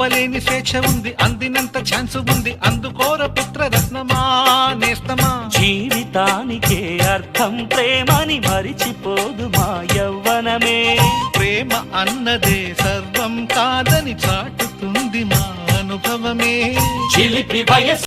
ఇవ్వలేని స్వేచ్ఛ ఉంది, అందినంత ఛాన్స్ ఉంది, అందుకోర పుత్రరత్నమా నేస్తమా. జీవితానికే అర్థం ప్రేమని మరిచిపోదు మా యవ్వనమే. ప్రేమ అన్నదే సర్వం కాదని చాటుతుంది మా అనుభవమే. చిలిపి వయస్సు